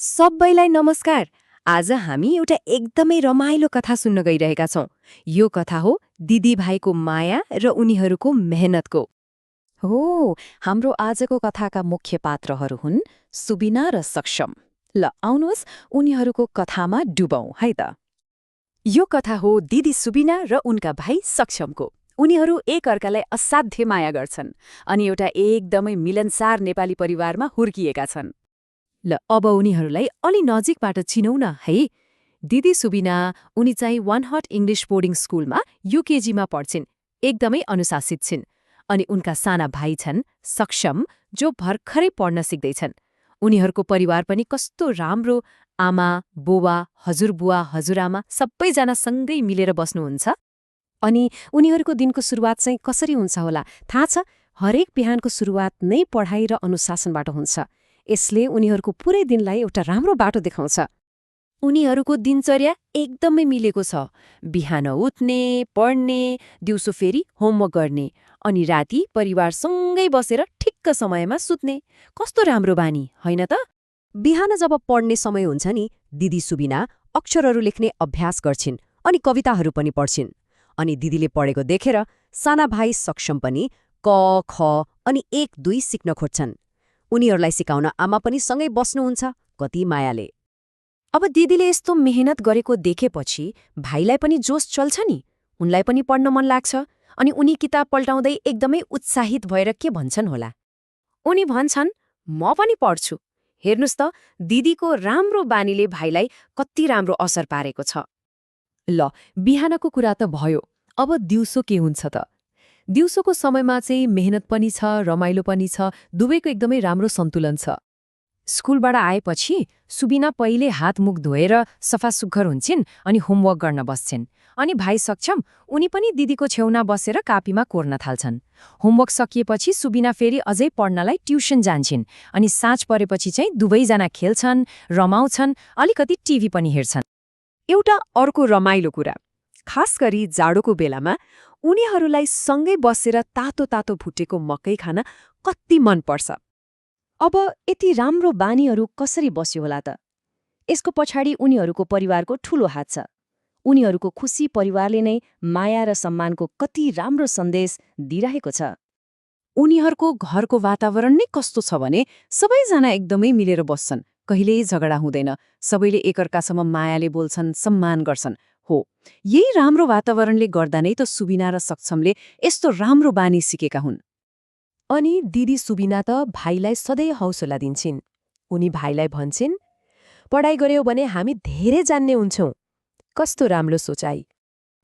सबैलाई नमस्कार। आज हामी एउटा एकदमै रमाइलो कथा सुन्न गइरहेका छौं। यो कथा हो दिदीभाइको माया र उनीहरूको मेहनतको। हो, हाम्रो आजको कथाका मुख्य पात्रहरू हुन् सुबिना र सक्षम। ल आउनुहोस् उनीहरूको कथामा डुबौं है त। यो कथा हो दिदी सुबिना र उनका भाइ सक्षमको। उनीहरू एकअर्कालाई असाध्य माया गर्छन् अनि एउटा एकदमै मिलनसार नेपाली परिवारमा हुर्किएका छन्। ल अब उनीहरूलाई अलि नजिकबाट चिनौं न है। दिदी सुबिना उनी चाहिँ वान हट इङ्ग्लिस बोर्डिङ स्कुलमा युकेजीमा पढ्छिन्। एकदमै अनुशासित छिन्। अनि उनका साना भाइ छन् सक्षम, जो भर्खरै पढ्न सिक्दैछन्। उनीहरूको परिवार पनि कस्तो राम्रो, आमा बुबा हजुरबुवा हजुरआमा सबैजना सँगै मिलेर बस्नुहुन्छ। अनि उनीहरूको दिनको सुरुवात चाहिँ कसरी हुन्छ होला थाहा छ? हरेक बिहानको सुरुवात नै पढाइ र अनुशासनबाट हुन्छ। यसले उनीहरूको पुरै दिनलाई एउटा राम्रो बाटो देखाउँछ। उनीहरूको दिनचर्या एकदमै मिलेको छ। बिहान उठ्ने, पढ्ने, दिउँसो फेरि होमवर्क गर्ने, अनि राति परिवारसँगै बसेर ठिक्क समयमा सुत्ने। कस्तो राम्रो बानी, होइन त? बिहान जब पढ्ने समय हुन्छ नि, दिदी सुबिना अक्षरहरू लेख्ने अभ्यास गर्छिन् अनि कविताहरू पनि पढ्छिन्। अनि दिदीले पढेको देखेर साना भाइ सक्षम पनि क, ख अनि 1, 2 सिक्न खोज्छन्। उनीहरूलाई सिकाउन आमा पनि सँगै बस्नुहुन्छ, कति मायाले। अब दिदीले यस्तो मेहनत गरेको देखेपछि भाइलाई पनि जोस चल्छ नि। उनलाई पनि पढ्न मन लाग्छ अनि उनी किताब पल्टाउँदै एकदमै उत्साहित भएर के भन्छन् होला। उनी भन्छन्, म पनि पढ्छु। हेर्नुस् त, दिदीको राम्रो बानीले भाइलाई कति राम्रो असर पारेको छ। ल बिहानको कुरा त भयो, अब दिउँसो के हुन्छ त? दिउँसोको समयमा चाहिँ मेहनत पनि छ, रमाइलो पनि छ, दुवैको एकदमै राम्रो सन्तुलन छ। स्कुलबाट आएपछि सुबिना पहिले हातमुख धोएर सफासुग्घर हुन्छन् अनि होमवर्क गर्न बस्छिन्। अनि भाइ सक्षम उनी पनि दिदीको छेउना बसेर कापीमा कोर्न थाल्छन्। होमवर्क सकिएपछि सुबिना फेरि अझै पढ्नलाई ट्युसन जान्छन्। अनि साँझ परेपछि चाहिँ दुवैजना खेल्छन्, रमाउँछन्, अलिकति टिभी पनि हेर्छन्। एउटा अर्को रमाइलो कुरा, खास गरी जाडोको बेलामा उनीहरूलाई सँगै बसेर तातो तातो भुटेको मकै खान कति मन पर्छ। अब यति राम्रो बानीहरू कसरी बस्यो होला त? यसको पछाडि उनीहरूको परिवारको ठूलो हात छ। उनीहरूको खुसी परिवारले नै माया र सम्मानको कति राम्रो सन्देश दिइरहेको छ। उनीहरूको घरको वातावरण नै कस्तो छ भने सबैजना एकदमै मिलेर बस्छन्, कहिल्यै झगडा हुँदैन, सबैले एकअर्कासँग मायाले बोल्छन्, सम्मान गर्छन्। हो, यही राम्रो वातावरणले गर्दा नै त सुबिना र सक्षमले यस्तो राम्रो बानी सिकेका हुन्। अनि दिदी सुबिना त भाइलाई सधैँ हौसला दिन्छन्। उनी भाइलाई भन्छन्, पढाइ गर्यौ भने हामी धेरै जान्ने हुन्छौं। कस्तो राम्रो सोचाइ।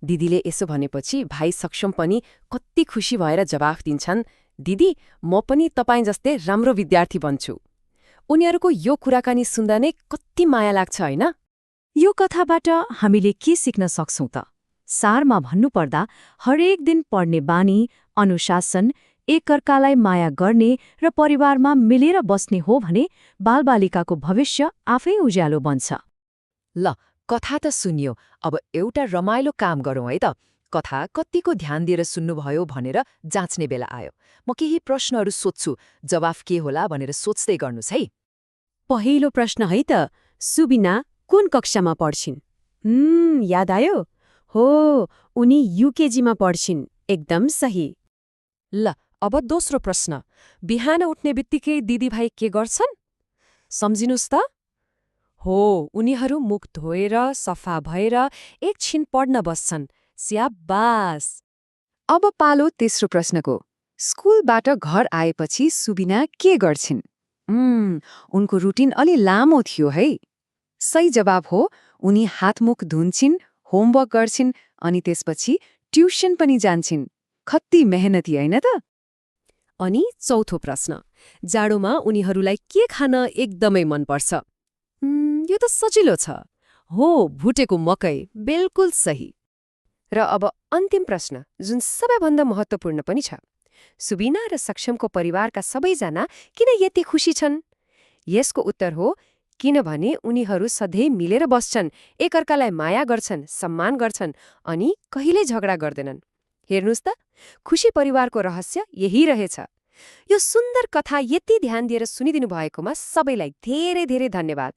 दिदीले यसो भनेपछि भाइ सक्षम पनि कति खुसी भएर जवाफ दिन्छन्, दिदी म पनि तपाईँ जस्तै राम्रो विद्यार्थी बन्छु। उनीहरूको यो कुराकानी सुन्दा नै कति माया लाग्छ, होइन? यो कथाबाट हामीले के सिक्न सक्छौं त? सारमा भन्नुपर्दा हरेक दिन पढ्ने बानी, अनुशासन, एकअर्कालाई माया गर्ने र परिवारमा मिलेर बस्ने हो भने बालबालिकाको भविष्य आफै उज्यालो बन्छ। ल कथा त सुनियो, अब एउटा रमाइलो काम गरौँ है त। कथा कतिको ध्यान दिएर सुन्नुभयो भनेर जाँच्ने बेला आयो। म केही प्रश्नहरू सोध्छु, जवाफ के होला भनेर सोच्दै गर्नुस् है। पहिलो प्रश्न है त, सुबिना कुन कक्षामा पढ्छिन्? याद आयो? हो, उनी युकेजीमा पढ्छिन्। एकदम सही। ल अब दोस्रो प्रश्न, बिहान उठ्ने बित्तिकै दिदीभाइ के गर्छन्? सम्झिनुस् त। हो, उनीहरू मुख धोएर सफा भएर एकछिन पढ्न बस्छन्। स्याबास। अब पालो तेस्रो प्रश्नको, स्कुलबाट घर आएपछि सुबिना के गर्छिन्? उनको रुटिन अलि लामो थियो है। सही जवाब हो, उनी हातमुख धुन्छिन्, होमवर्क गर्छिन् अनि त्यसपछि ट्युसन पनि जान्छिन्। कति मेहनती, होइन त? अनि चौथो प्रश्न, जाडोमा उनीहरूलाई के खान एकदमै मनपर्छ? यो त सजिलो छ। हो, भुटेको मकै, बिल्कुल सही। र अब अन्तिम प्रश्न, जुन सबैभन्दा महत्त्वपूर्ण पनि छ, सुबिना र सक्षमको परिवारका सबैजना किन यति खुसी छन्? यसको उत्तर हो, किनभने उनीहरू सधैँ मिलेर बस्छन्, एकअर्कालाई माया गर्छन्, सम्मान गर्छन् अनि कहिल्यै झगडा गर्दैनन्। हेर्नुस् त, खुशी परिवारको रहस्य यही रहेछ। यो सुन्दर कथा यति ध्यान दिएर सुनिदिनु भएकोमा सबैलाई धेरै धेरै धन्यवाद।